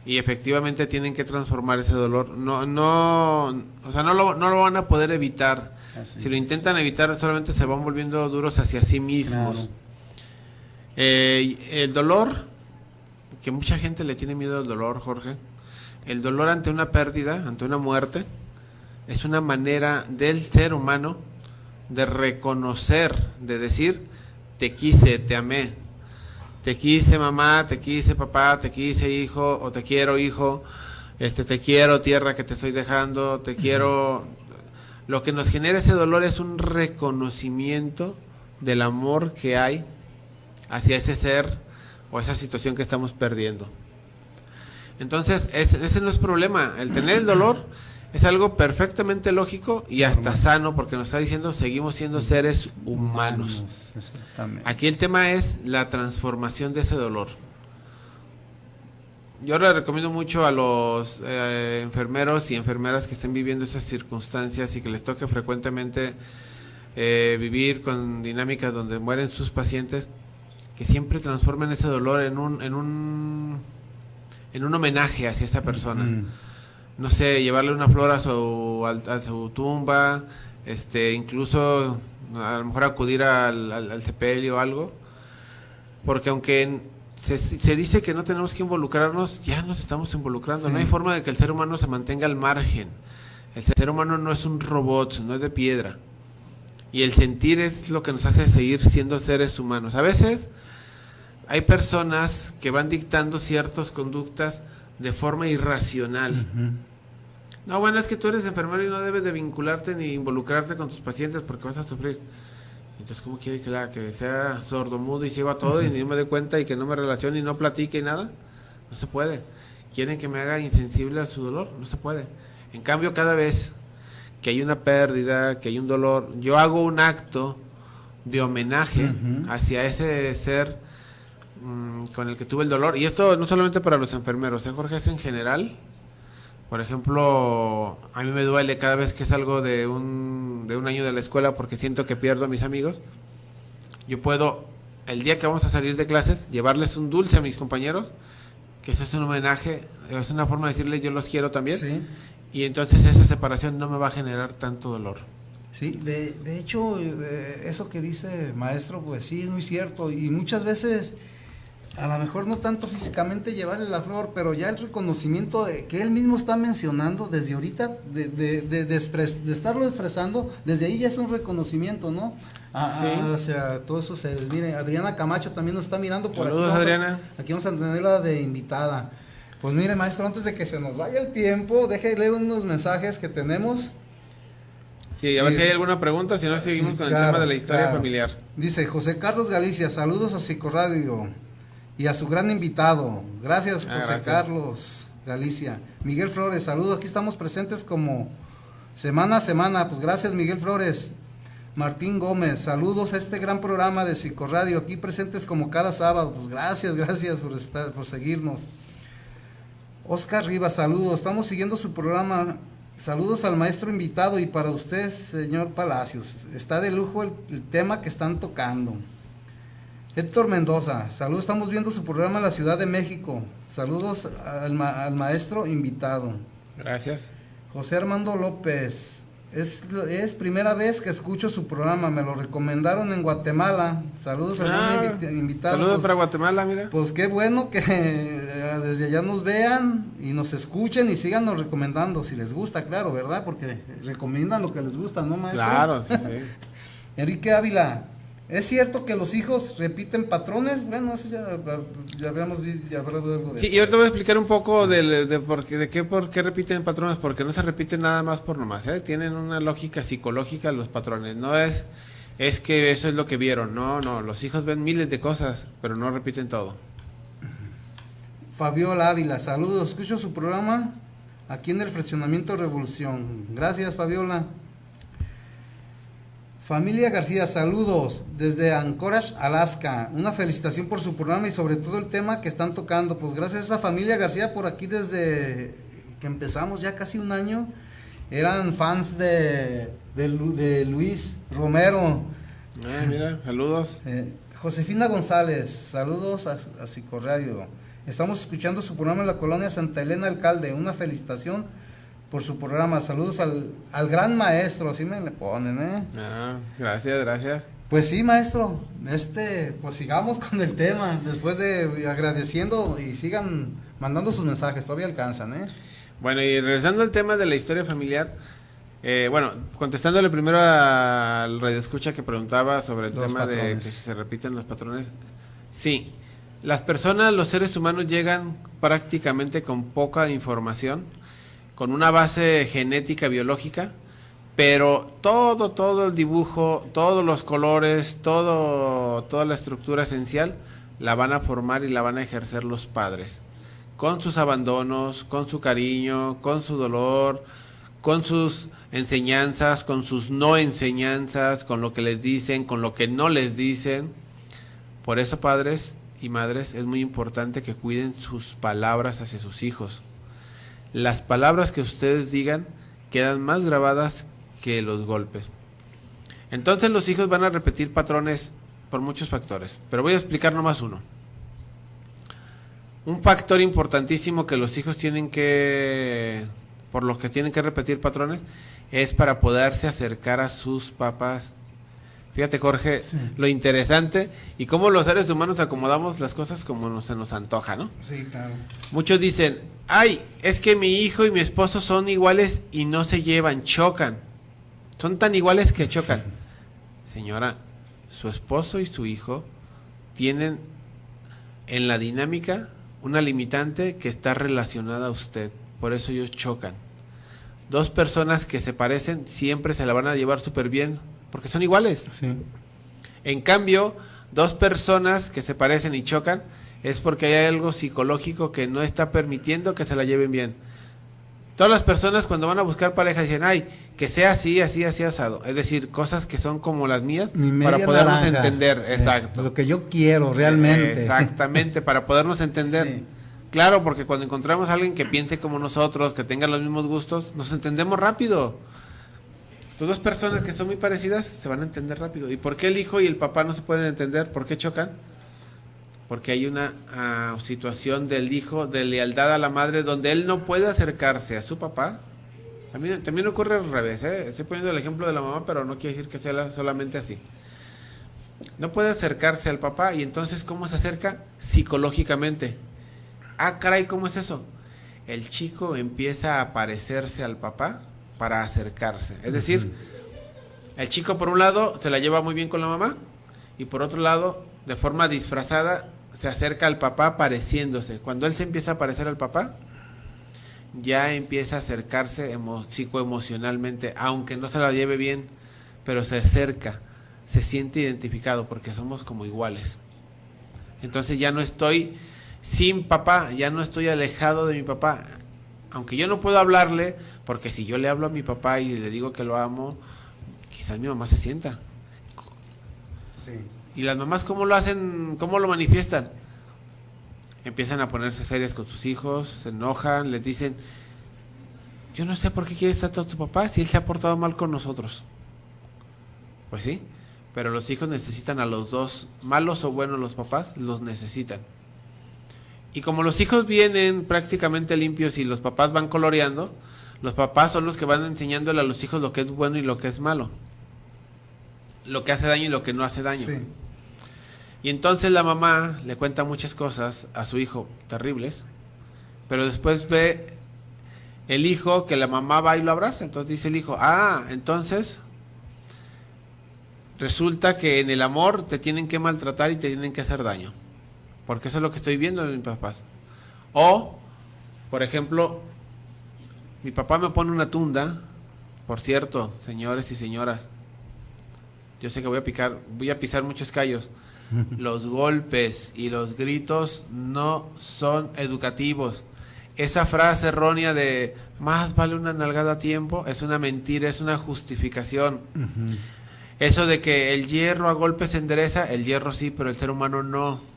Y efectivamente tienen que transformar ese dolor. No lo van a poder evitar. Si lo intentan evitar, solamente se van volviendo duros hacia sí mismos. Claro. El dolor, que mucha gente le tiene miedo al dolor, Jorge. El dolor ante una pérdida, ante una muerte, es una manera del ser humano de reconocer, de decir, te quise, te amé, te quise mamá, te quise papá, te quise hijo, o te quiero hijo, te quiero tierra que te estoy dejando, te quiero. Lo que nos genera ese dolor es un reconocimiento del amor que hay hacia ese ser o esa situación que estamos perdiendo. Entonces, ese no es problema. El tener el dolor es algo perfectamente lógico y hasta sano, porque nos está diciendo seguimos siendo seres humanos. Aquí el tema es la transformación de ese dolor. Yo le recomiendo mucho a los enfermeros y enfermeras que estén viviendo esas circunstancias y que les toque frecuentemente vivir con dinámicas donde mueren sus pacientes, que siempre transformen ese dolor en un homenaje hacia esa persona. No sé, llevarle una flor a su tumba, incluso a lo mejor acudir al sepelio o algo, porque aunque se dice que no tenemos que involucrarnos, ya nos estamos involucrando. Sí. No hay forma de que el ser humano se mantenga al margen. El ser humano no es un robot, no es de piedra, y el sentir es lo que nos hace seguir siendo seres humanos. A veces hay personas que van dictando ciertas conductas de forma irracional. No, bueno, es que tú eres enfermero y no debes de vincularte ni involucrarte con tus pacientes porque vas a sufrir. Entonces, ¿cómo quiere que sea sordomudo y ciego a todo y ni me dé cuenta y que no me relacione y no platique y nada? No se puede. ¿Quieren que me haga insensible a su dolor? No se puede. En cambio, cada vez que hay una pérdida, que hay un dolor, yo hago un acto de homenaje hacia ese ser con el que tuve el dolor. Y esto no solamente para los enfermeros, Jorge, es en general. Por ejemplo, a mí me duele cada vez que salgo de un año de la escuela porque siento que pierdo a mis amigos. Yo puedo, el día que vamos a salir de clases, llevarles un dulce a mis compañeros, que eso es un homenaje, es una forma de decirles yo los quiero también. Sí. Y entonces esa separación no me va a generar tanto dolor. Sí, de hecho, eso que dice maestro, pues sí, es muy cierto. Y muchas veces, a lo mejor no tanto físicamente llevarle la flor, pero ya el reconocimiento que él mismo está mencionando desde ahorita, de estarlo expresando, desde ahí ya es un reconocimiento, ¿no? Sí. Hacia todo eso se mire. Adriana Camacho también nos está mirando por Saludos, aquí. Adriana. Aquí vamos a tenerla de invitada. Pues mire, maestro, antes de que se nos vaya el tiempo, deje leer unos mensajes que tenemos. Sí, a ver si hay alguna pregunta, si no seguimos con el tema de la historia familiar. Dice José Carlos Galicia, saludos a Psicoradio y a su gran invitado. Gracias, José Carlos Galicia. Miguel Flores, saludos, aquí estamos presentes como semana a semana. Pues gracias, Miguel Flores. Martín Gómez, saludos a este gran programa de Psicoradio, aquí presentes como cada sábado. Pues gracias por seguirnos. Oscar Rivas, saludos, estamos siguiendo su programa. Saludos al maestro invitado y para usted, señor Palacios. Está de lujo el tema que están tocando. Héctor Mendoza, saludos, estamos viendo su programa en la Ciudad de México. Saludos al maestro invitado. Gracias. José Armando López, es primera vez que escucho su programa, me lo recomendaron en Guatemala. Saludos al invitado. Saludos para Guatemala, mira. Pues qué bueno que desde allá nos vean y nos escuchen y síganos recomendando, si les gusta, claro, ¿verdad? Porque recomiendan lo que les gusta, ¿no, maestro? Claro, sí. Enrique Ávila, ¿es cierto que los hijos repiten patrones? Bueno, eso ya habíamos hablado de algo de eso. Sí, y ahorita voy a explicar un poco por qué repiten patrones, porque no se repiten nada más por nomás, ¿eh? Tienen una lógica psicológica los patrones, no es que eso es lo que vieron, no, los hijos ven miles de cosas, pero no repiten todo. Fabiola Ávila, saludos, escucho su programa aquí en el Fraccionamiento Revolución. Gracias, Fabiola. Familia García, saludos desde Anchorage, Alaska. Una felicitación por su programa y sobre todo el tema que están tocando. Pues gracias a esa familia García por aquí desde que empezamos ya casi un año. Eran fans de Luis Romero. Mira, saludos. Josefina González, saludos a Psicoradio. Estamos escuchando su programa en la colonia Santa Elena Alcalde. Una felicitación por su programa. Saludos al gran maestro, así me le ponen, ¿eh? Gracias. Pues sí, maestro, pues sigamos con el tema, después de agradeciendo y sigan mandando sus mensajes, todavía alcanzan, ¿eh? Bueno, y regresando al tema de la historia familiar, contestándole primero al radioescucha que preguntaba sobre el tema de que se repiten los patrones, sí, las personas, los seres humanos llegan prácticamente con poca información, con una base genética, biológica, pero todo el dibujo, todos los colores, toda la estructura esencial la van a formar y la van a ejercer los padres, con sus abandonos, con su cariño, con su dolor, con sus enseñanzas, con sus no enseñanzas, con lo que les dicen, con lo que no les dicen. Por eso, padres y madres, es muy importante que cuiden sus palabras hacia sus hijos. Las palabras que ustedes digan quedan más grabadas que los golpes. Entonces los hijos van a repetir patrones por muchos factores, pero voy a explicar nomás uno. Un factor importantísimo que los hijos por lo que tienen que repetir patrones, es para poderse acercar a sus papás. Fíjate, Jorge, sí, lo interesante y cómo los seres humanos acomodamos las cosas como se nos antoja, ¿no? Sí, claro. Muchos dicen, ay, es que mi hijo y mi esposo son iguales y no se llevan, chocan. Son tan iguales que chocan. Señora, su esposo y su hijo tienen en la dinámica una limitante que está relacionada a usted. Por eso ellos chocan. Dos personas que se parecen siempre se la van a llevar súper bien, porque son iguales. Sí. En cambio, dos personas que se parecen y chocan es porque hay algo psicológico que no está permitiendo que se la lleven bien. Todas las personas cuando van a buscar pareja dicen, ay, que sea así, así, así, asado. Es decir, cosas que son como las mías para podernos naranja, entender. Exacto. Lo que yo quiero realmente. Exactamente, para podernos entender. Sí. Claro, porque cuando encontramos a alguien que piense como nosotros, que tenga los mismos gustos, nos entendemos rápido. Dos personas que son muy parecidas se van a entender rápido. ¿Y por qué el hijo y el papá no se pueden entender? ¿Por qué chocan? Porque hay una situación del hijo de lealtad a la madre donde él no puede acercarse a su papá. También ocurre al revés, ¿eh? Estoy poniendo el ejemplo de la mamá, pero no quiere decir que sea solamente así. No puede acercarse al papá y entonces ¿cómo se acerca? Psicológicamente. Ah, caray, ¿cómo es eso? El chico empieza a parecerse al papá para acercarse. Es decir, el chico por un lado se la lleva muy bien con la mamá y por otro lado, de forma disfrazada, se acerca al papá pareciéndose. Cuando él se empieza a parecer al papá, ya empieza a acercarse psicoemocionalmente, aunque no se la lleve bien, pero se acerca, se siente identificado porque somos como iguales. Entonces ya no estoy sin papá, ya no estoy alejado de mi papá, aunque yo no puedo hablarle, porque si yo le hablo a mi papá y le digo que lo amo, quizás mi mamá se sienta. Sí. ¿Y las mamás cómo lo hacen, cómo lo manifiestan? Empiezan a ponerse serias con sus hijos, se enojan, les dicen, yo no sé por qué quieres tanto a tu papá si él se ha portado mal con nosotros. Pues sí, pero los hijos necesitan a los dos, malos o buenos los papás, los necesitan. Y como los hijos vienen prácticamente limpios y los papás van coloreando, los papás son los que van enseñándole a los hijos lo que es bueno y lo que es malo. Lo que hace daño y lo que no hace daño. Sí. Y entonces la mamá le cuenta muchas cosas a su hijo terribles, pero después ve el hijo que la mamá va y lo abraza. Entonces dice el hijo, entonces resulta que en el amor te tienen que maltratar y te tienen que hacer daño. Porque eso es lo que estoy viendo de mis papás. O, por ejemplo, mi papá me pone una tunda. Por cierto, señores y señoras, yo sé que voy a pisar muchos callos. Los golpes y los gritos no son educativos. Esa frase errónea de más vale una nalgada a tiempo es una mentira, es una justificación. Uh-huh. Eso de que el hierro a golpes se endereza, el hierro sí, pero el ser humano no.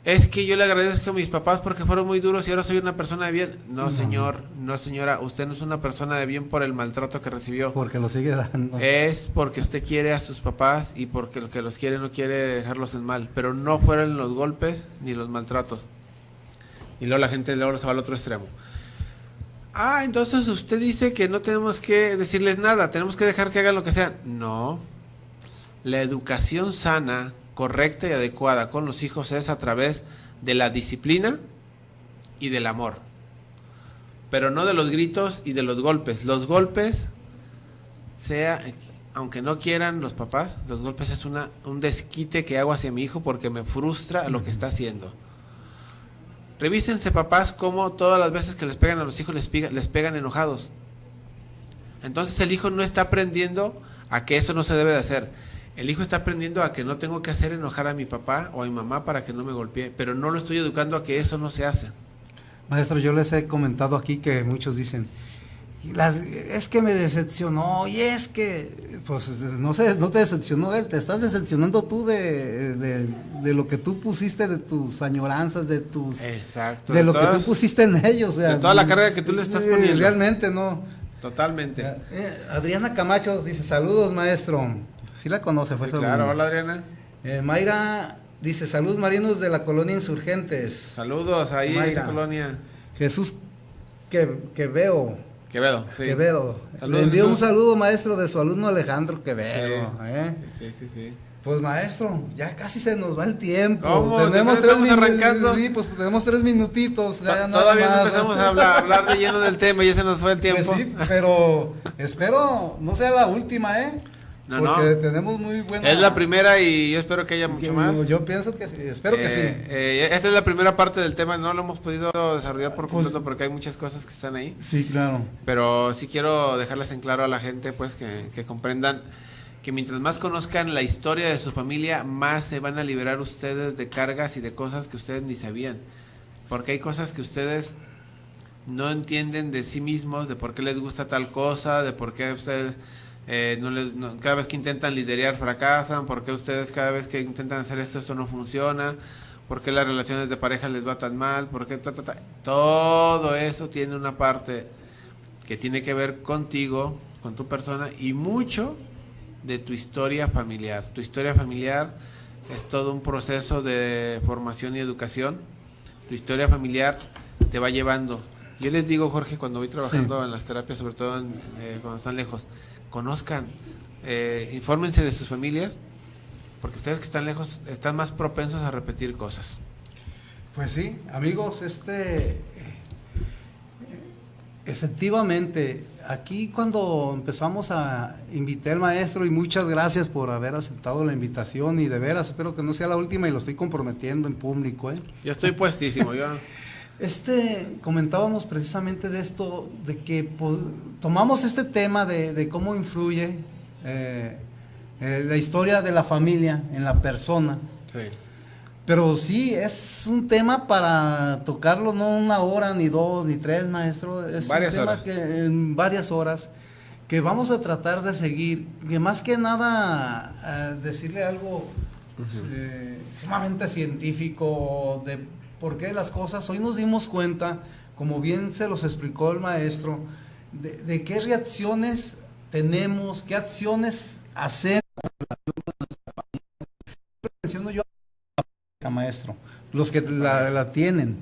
Es que yo le agradezco a mis papás porque fueron muy duros y ahora soy una persona de bien. No, señor, no, señora, usted no es una persona de bien por el maltrato que recibió. Porque lo sigue dando. Es porque usted quiere a sus papás y porque el que los quiere no quiere dejarlos en mal. Pero no fueron los golpes ni los maltratos. Y luego la gente luego se va al otro extremo. Entonces usted dice que no tenemos que decirles nada, tenemos que dejar que hagan lo que sea. No. La educación sana, correcta y adecuada con los hijos es a través de la disciplina y del amor, pero no de los gritos y de los golpes. Los golpes, aunque no quieran los papás, los golpes es un desquite que hago hacia mi hijo porque me frustra lo que está haciendo. Revísense, papás, cómo todas las veces que les pegan a los hijos les pegan enojados. Entonces el hijo no está aprendiendo a que eso no se debe de hacer. El hijo está aprendiendo a que no tengo que hacer enojar a mi papá o a mi mamá para que no me golpee, pero no lo estoy educando a que eso no se hace. Maestro, yo les he comentado aquí que muchos dicen, es que me decepcionó, y es que, pues, no sé, no te decepcionó él, te estás decepcionando tú de lo que tú pusiste, de tus añoranzas, Exacto, de lo que tú pusiste en ellos, o sea, de toda la carga que tú le estás poniendo. Realmente, no. Totalmente. Adriana Camacho dice, saludos, maestro. Sí la conoce, fue sí, claro, hola Adriana. Mayra dice, saludos marinos de la colonia Insurgentes. Saludos ahí en esa colonia. Jesús Quevedo. Sí. Quevedo. Saludos, le envío Jesús. Un saludo, maestro, de su alumno Alejandro Quevedo. Sí. Pues maestro, ya casi se nos va el tiempo. ¿Cómo? Tenemos ¿Estamos arrancando? Sí, pues tenemos 3 minutitos. Todavía no empezamos a hablar de lleno del tema, ya se nos fue el tiempo. Pues sí, pero espero no sea la última, porque tenemos muy buena. Es la primera y yo espero que haya mucho más. Yo pienso que sí, espero que sí. Esta es la primera parte del tema, no lo hemos podido desarrollar por completo porque hay muchas cosas que están ahí. Sí, claro. Pero sí quiero dejarles en claro a la gente, pues, que comprendan que mientras más conozcan la historia de su familia, más se van a liberar ustedes de cargas y de cosas que ustedes ni sabían. Porque hay cosas que ustedes no entienden de sí mismos, de por qué les gusta tal cosa, de por qué ustedes cada vez que intentan liderar fracasan, por qué ustedes cada vez que intentan hacer esto no funciona, por qué las relaciones de pareja les va tan mal, por qué todo eso tiene una parte que tiene que ver contigo, con tu persona y mucho de tu historia familiar. Tu historia familiar es todo un proceso de formación y educación. Tu historia familiar te va llevando. Yo les digo, Jorge, cuando voy trabajando en las terapias, sobre todo cuando están lejos, conozcan, infórmense de sus familias, porque ustedes que están lejos están más propensos a repetir cosas. Pues sí, amigos, efectivamente, aquí cuando empezamos a invitar al maestro, y muchas gracias por haber aceptado la invitación, y de veras espero que no sea la última y lo estoy comprometiendo en público. Yo estoy puestísimo, yo... Comentábamos precisamente de esto, de que tomamos este tema de cómo influye la historia de la familia en la persona. Sí. Pero sí, es un tema para tocarlo, no 1 hora, ni 2, ni 3, maestro. Es varias un tema horas. Que en varias horas, que vamos a tratar de seguir, que más que nada decirle algo sumamente científico de por qué las cosas. Hoy nos dimos cuenta, como bien se los explicó el maestro, de qué reacciones tenemos, qué acciones hacemos en relación con nuestra familia. Menciono yo a maestro, los que la tienen.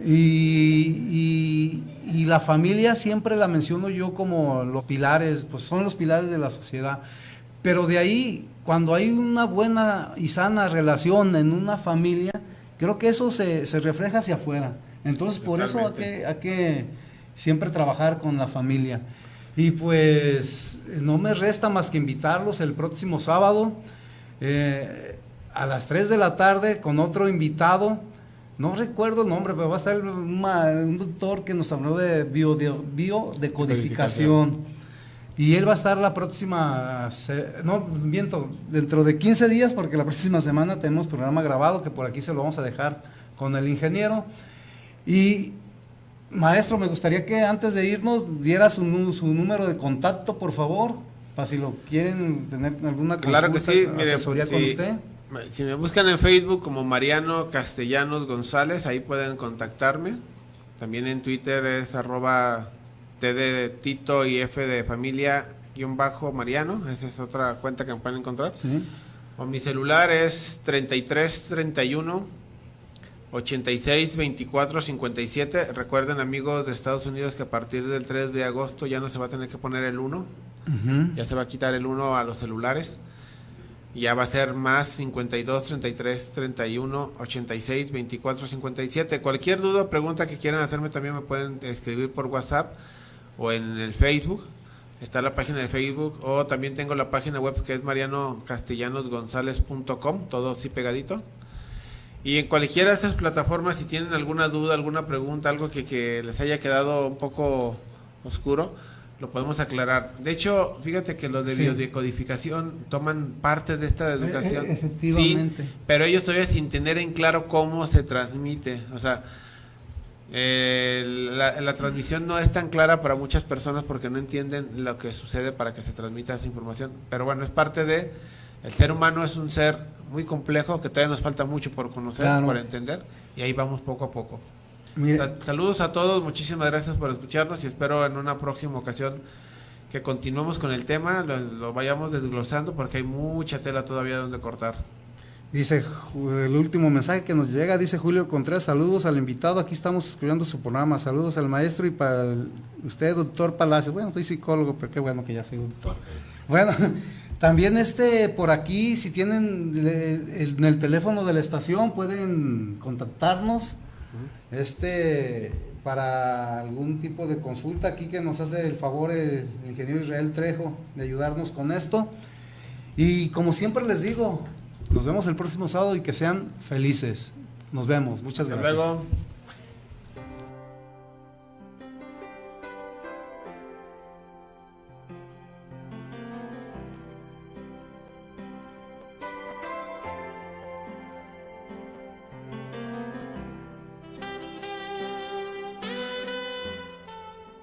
Y la familia siempre la menciono yo como los pilares, pues son los pilares de la sociedad. Pero de ahí, cuando hay una buena y sana relación en una familia, creo que eso se refleja hacia afuera. Entonces, por Totalmente. eso hay que siempre trabajar con la familia. Y pues no me resta más que invitarlos el próximo sábado a las 3 de la tarde con otro invitado. No recuerdo el nombre, pero va a estar un doctor que nos habló de biodecodificación. Y él va a estar la próxima, dentro de 15 días, porque la próxima semana tenemos programa grabado, que por aquí se lo vamos a dejar con el ingeniero. Y maestro, me gustaría que antes de irnos diera su número de contacto, por favor, para si lo quieren tener alguna consulta, claro que sí, mire, asesoría con usted. Si me buscan en Facebook como Mariano Castellanos González, ahí pueden contactarme. También en Twitter es @T de Tito y F de familia _Mariano, esa es otra cuenta que me pueden encontrar. Sí. O mi celular es 3331 86 24 57. Recuerden, amigos de Estados Unidos, que a partir del 3 de agosto ya no se va a tener que poner el 1. Ya se va a quitar el 1 a los celulares. Ya va a ser más 52 33 31 86 24 57. Cualquier duda o pregunta que quieran hacerme también me pueden escribir por WhatsApp o en el Facebook. Está la página de Facebook, o también tengo la página web que es marianocastellanosgonzalez.com, todo así pegadito. Y en cualquiera de estas plataformas, si tienen alguna duda, alguna pregunta, algo que les haya quedado un poco oscuro, lo podemos aclarar. De hecho, fíjate que los de biodecodificación toman parte de esta educación. Efectivamente. Sí, pero ellos todavía sin tener en claro cómo se transmite. O sea, la transmisión no es tan clara para muchas personas porque no entienden lo que sucede para que se transmita esa información. Pero bueno, es parte de... El ser humano es un ser muy complejo que todavía nos falta mucho por conocer, por entender, y ahí vamos poco a poco. Saludos a todos, muchísimas gracias por escucharnos y espero en una próxima ocasión que continuemos con el tema, lo vayamos desglosando porque hay mucha tela todavía donde cortar. Dice el último mensaje que nos llega, dice Julio Contreras, saludos al invitado, aquí estamos escuchando su programa, saludos al maestro y para usted, doctor Palacio. Bueno, soy psicólogo, pero qué bueno que ya soy doctor. Bueno, también por aquí, si tienen en el teléfono de la estación, pueden contactarnos para algún tipo de consulta aquí que nos hace el favor el ingeniero Israel Trejo de ayudarnos con esto. Y como siempre les digo, nos vemos el próximo sábado y que sean felices. Nos vemos. Muchas gracias. Hasta luego.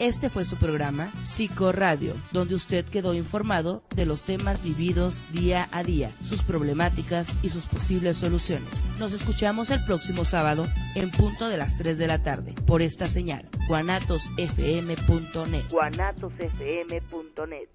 Este fue su programa Psicoradio, donde usted quedó informado de los temas vividos día a día, sus problemáticas y sus posibles soluciones. Nos escuchamos el próximo sábado en punto de las 3 de la tarde por esta señal, guanatosfm.net. guanatosfm.net.